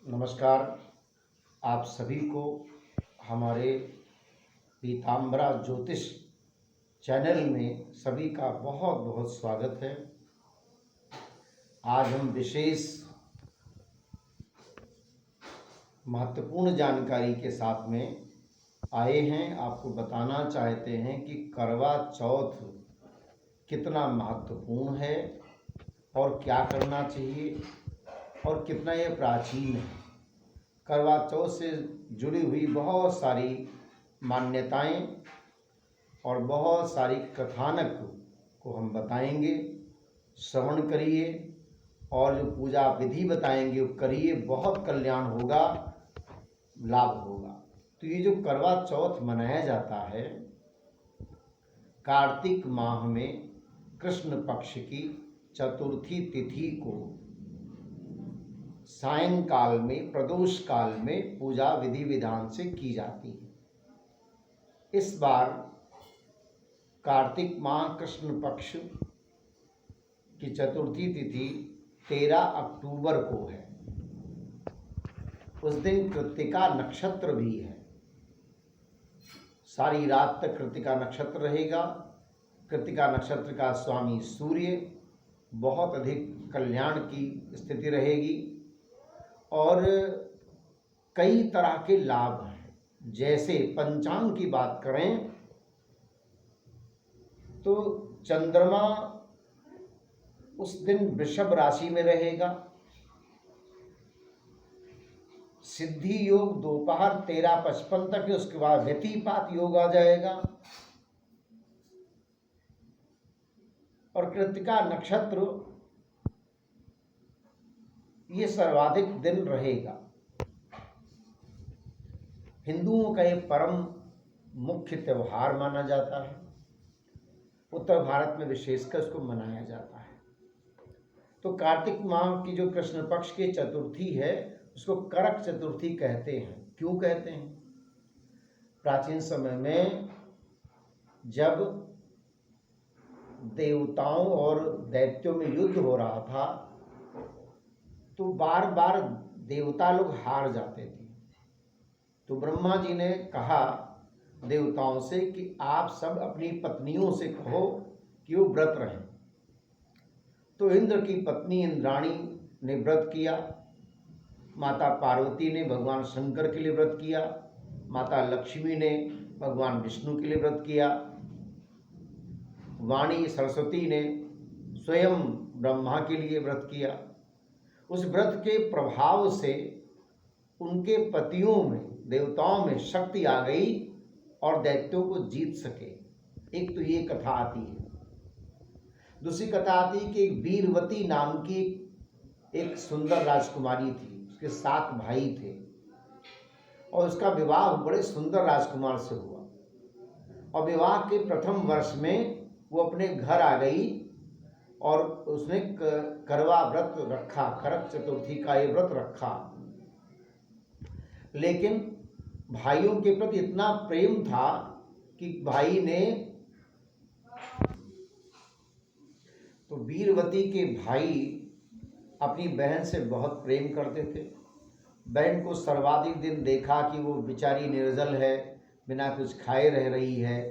नमस्कार। आप सभी को हमारे पीताम्बरा ज्योतिष चैनल में सभी का बहुत बहुत स्वागत है। आज हम विशेष महत्वपूर्ण जानकारी के साथ में आए हैं। आपको बताना चाहते हैं कि करवा चौथ कितना महत्वपूर्ण है और क्या करना चाहिए और कितना ये प्राचीन है। करवा चौथ से जुड़ी हुई बहुत सारी मान्यताएं और बहुत सारी कथानक को हम बताएंगे। श्रवण करिए और जो पूजा विधि बताएंगे वो करिए, बहुत कल्याण होगा, लाभ होगा। तो ये जो करवा चौथ मनाया जाता है कार्तिक माह में कृष्ण पक्ष की चतुर्थी तिथि को सायंकाल में प्रदोष काल में पूजा विधि विधान से की जाती है। इस बार कार्तिक माह कृष्ण पक्ष की चतुर्थी तिथि 13 अक्टूबर को है। उस दिन कृत्तिका नक्षत्र भी है। सारी रात तक कृत्तिका नक्षत्र रहेगा। कृत्तिका नक्षत्र का स्वामी सूर्य, बहुत अधिक कल्याण की स्थिति रहेगी और कई तरह के लाभ हैं। जैसे पंचांग की बात करें तो चंद्रमा उस दिन वृषभ राशि में रहेगा। सिद्धि योग दोपहर 13:55 तक है, उसके बाद व्यतिपात योग आ जाएगा और कृत्तिका नक्षत्र ये सर्वाधिक दिन रहेगा। हिंदुओं का एक परम मुख्य त्यौहार माना जाता है। उत्तर भारत में विशेषकर इसको मनाया जाता है। तो कार्तिक माह की जो कृष्ण पक्ष की चतुर्थी है उसको करक चतुर्थी कहते हैं। क्यों कहते हैं? प्राचीन समय में जब देवताओं और दैत्यों में युद्ध हो रहा था तो बार बार देवता लोग हार जाते थे। तो ब्रह्मा जी ने कहा देवताओं से कि आप सब अपनी पत्नियों से कहो कि वो व्रत रहें। तो इंद्र की पत्नी इंद्राणी ने व्रत किया, माता पार्वती ने भगवान शंकर के लिए व्रत किया, माता लक्ष्मी ने भगवान विष्णु के लिए व्रत किया, वाणी सरस्वती ने स्वयं ब्रह्मा के लिए व्रत किया। उस व्रत के प्रभाव से उनके पतियों में, देवताओं में शक्ति आ गई और दैत्यों को जीत सके। एक तो ये कथा आती है। दूसरी कथा आती है कि एक वीरवती नाम की एक सुंदर राजकुमारी थी। उसके 7 भाई थे और उसका विवाह बड़े सुंदर राजकुमार से हुआ और विवाह के प्रथम वर्ष में वो अपने घर आ गई और उसने करवा व्रत रखा। करक चतुर्थी का ये व्रत रखा। लेकिन भाइयों के प्रति इतना प्रेम था कि भाई ने, तो वीरवती के भाई अपनी बहन से बहुत प्रेम करते थे। बहन को सर्वाधिक दिन देखा कि वो बेचारी निर्जल है, बिना कुछ खाए रह रही है।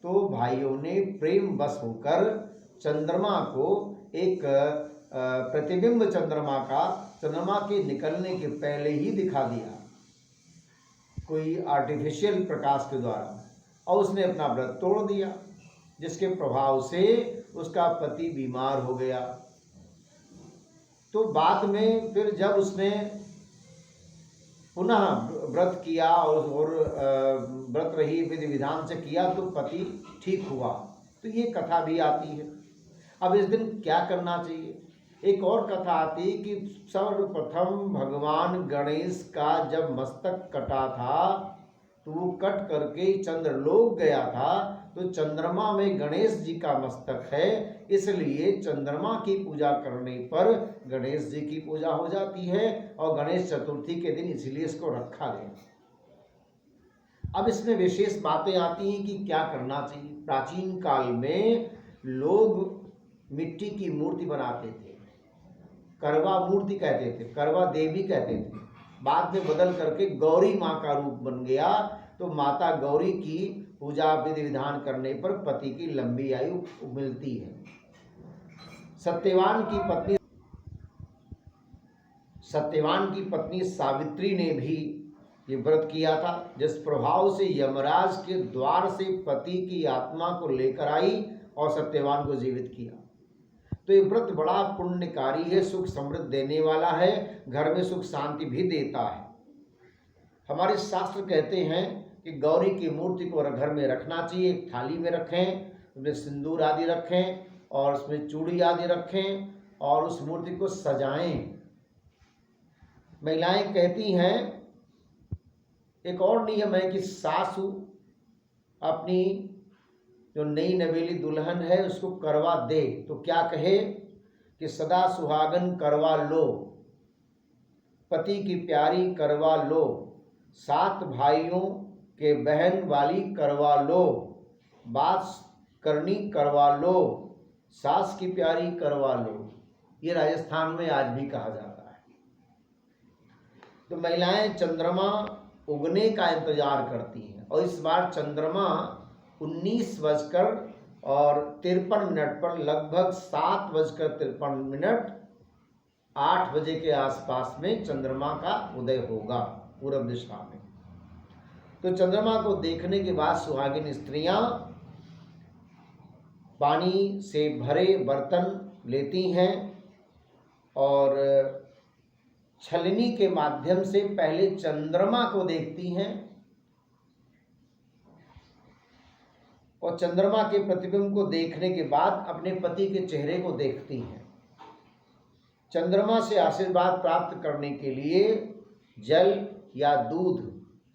तो भाइयों ने प्रेम वश होकर चंद्रमा को एक प्रतिबिंब चंद्रमा के निकलने के पहले ही दिखा दिया, कोई आर्टिफिशियल प्रकाश के द्वारा, और उसने अपना व्रत तोड़ दिया, जिसके प्रभाव से उसका पति बीमार हो गया। तो बाद में फिर जब उसने पुनः व्रत किया और व्रत रही विधि विधान से किया तो पति ठीक हुआ। तो ये कथा भी आती है। अब इस दिन क्या करना चाहिए? एक और कथा आती है कि सर्वप्रथम भगवान गणेश का जब मस्तक कटा था तो वो कट करके चंद्रलोक गया था। तो चंद्रमा में गणेश जी का मस्तक है, इसलिए चंद्रमा की पूजा करने पर गणेश जी की पूजा हो जाती है और गणेश चतुर्थी के दिन इसलिए इसको रखा गया। अब इसमें विशेष बातें आती हैं कि क्या करना चाहिए। प्राचीन काल में लोग मिट्टी की मूर्ति बनाते थे, करवा मूर्ति कहते थे, करवा देवी कहते थे। बाद में बदल करके गौरी माँ का रूप बन गया। तो माता गौरी की पूजा विधि विधान करने पर पति की लंबी आयु मिलती है। सत्यवान की पत्नी सावित्री ने भी ये व्रत किया था, जिस प्रभाव से यमराज के द्वार से पति की आत्मा को लेकर आई और सत्यवान को जीवित किया। तो ये व्रत बड़ा पुण्यकारी है, सुख समृद्धि देने वाला है, घर में सुख शांति भी देता है। हमारे शास्त्र कहते हैं कि गौरी की मूर्ति को घर में रखना चाहिए, एक थाली में रखें, उसमें सिंदूर आदि रखें और उसमें चूड़ी आदि रखें और उस मूर्ति को सजाएं। महिलाएं कहती हैं, एक और नियम है कि सासू अपनी जो नई नवेली दुल्हन है उसको करवा दे तो क्या कहे कि सदा सुहागन करवा लो, पति की प्यारी करवा लो, 7 भाइयों के बहन वाली करवा लो, बात करनी करवा लो, सास की प्यारी करवा लो। ये राजस्थान में आज भी कहा जाता है। तो महिलाएं चंद्रमा उगने का इंतजार करती हैं और इस बार चंद्रमा 19:53 पर लगभग 7:53 8 बजे के आसपास में चंद्रमा का उदय होगा पूर्व दिशा में। तो चंद्रमा को देखने के बाद सुहागिन स्त्रियां पानी से भरे बर्तन लेती हैं और छलनी के माध्यम से पहले चंद्रमा को देखती हैं और चंद्रमा के प्रतिबिंब को देखने के बाद अपने पति के चेहरे को देखती हैं। चंद्रमा से आशीर्वाद प्राप्त करने के लिए जल या दूध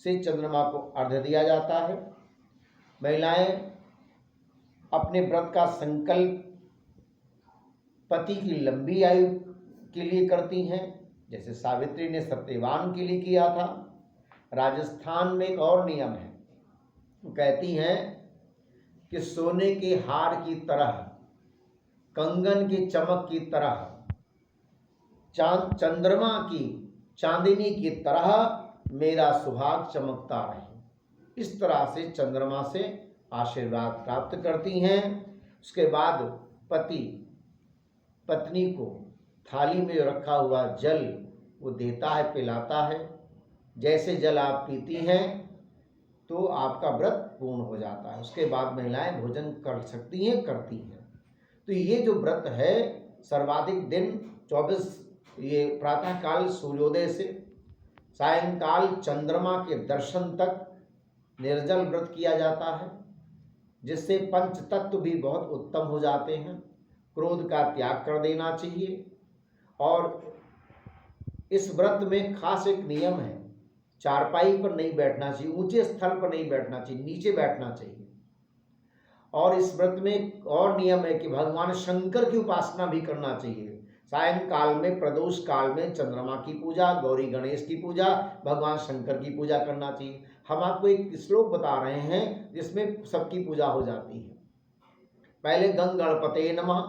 से चंद्रमा को अर्घ्य दिया जाता है। महिलाएं अपने व्रत का संकल्प पति की लंबी आयु के लिए करती हैं, जैसे सावित्री ने सत्यवान के लिए किया था। राजस्थान में एक और नियम है, कहती हैं कि सोने के हार की तरह, कंगन की चमक की तरह, चंद्रमा की चांदनी की तरह मेरा सुहाग चमकता रहे। इस तरह से चंद्रमा से आशीर्वाद प्राप्त करती हैं। उसके बाद पति पत्नी को थाली में रखा हुआ जल वो देता है, पिलाता है। जैसे जल आप पीती हैं तो आपका व्रत पूर्ण हो जाता है। उसके बाद महिलाएं भोजन कर सकती हैं, करती हैं। तो ये जो व्रत है सर्वाधिक दिन 24, ये प्रातःकाल सूर्योदय से सायंकाल चंद्रमा के दर्शन तक निर्जल व्रत किया जाता है, जिससे पंच तत्व भी बहुत उत्तम हो जाते हैं। क्रोध का त्याग कर देना चाहिए और इस व्रत में खास एक नियम है, चारपाई पर नहीं बैठना चाहिए, ऊंचे स्थल पर नहीं बैठना चाहिए, नीचे बैठना चाहिए। और इस व्रत में एक और नियम है कि भगवान शंकर की उपासना भी करना चाहिए। सायंकाल में प्रदोष काल में चंद्रमा की पूजा, गौरी गणेश की पूजा, भगवान शंकर की पूजा करना चाहिए। हम आपको एक श्लोक बता रहे हैं जिसमें सबकी पूजा हो जाती है। पहले गंग गणपते नमः,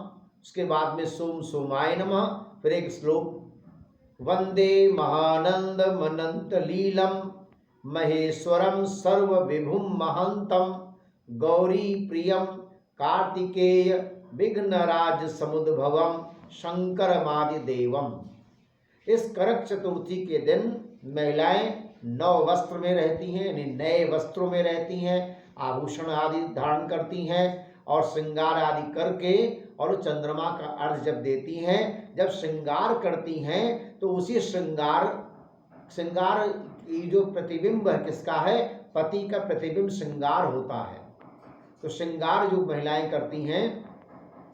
उसके बाद में सोम सोमाय नमः, फिर एक श्लोक वंदे महानंद मनंत लीलम महेश्वरम सर्व विभुम महंतम गौरी प्रियम कार्तिकेय विघ्नराज समुद्भवम शंकरमादि देवम। इस करक चतुर्थी के दिन महिलाएं नव वस्त्र में रहती हैं, यानी नए वस्त्रों में रहती हैं, आभूषण आदि धारण करती हैं और श्रृंगार आदि करके और चंद्रमा का अर्घ्य जब देती हैं, जब श्रृंगार करती हैं तो उसी श्रृंगार की जो प्रतिबिंब है किसका है, पति का प्रतिबिंब श्रृंगार होता है। तो श्रृंगार जो महिलाएं करती हैं,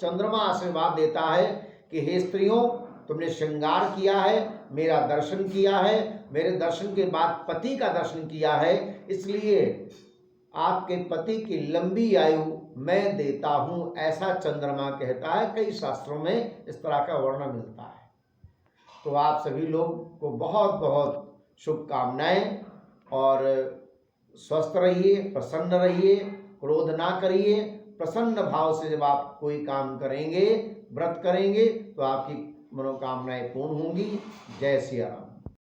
चंद्रमा आशीर्वाद देता है कि हे स्त्रियों, तुमने श्रृंगार किया है, मेरा दर्शन किया है, मेरे दर्शन के बाद पति का दर्शन किया है, इसलिए आपके पति की लंबी आयु मैं देता हूँ, ऐसा चंद्रमा कहता है। कई शास्त्रों में इस तरह का वर्णन मिलता है। तो आप सभी लोग को बहुत बहुत शुभकामनाएं और स्वस्थ रहिए, प्रसन्न रहिए, क्रोध ना करिए। प्रसन्न भाव से जब आप कोई काम करेंगे, व्रत करेंगे, तो आपकी मनोकामनाएं पूर्ण होंगी। जय सिया राम।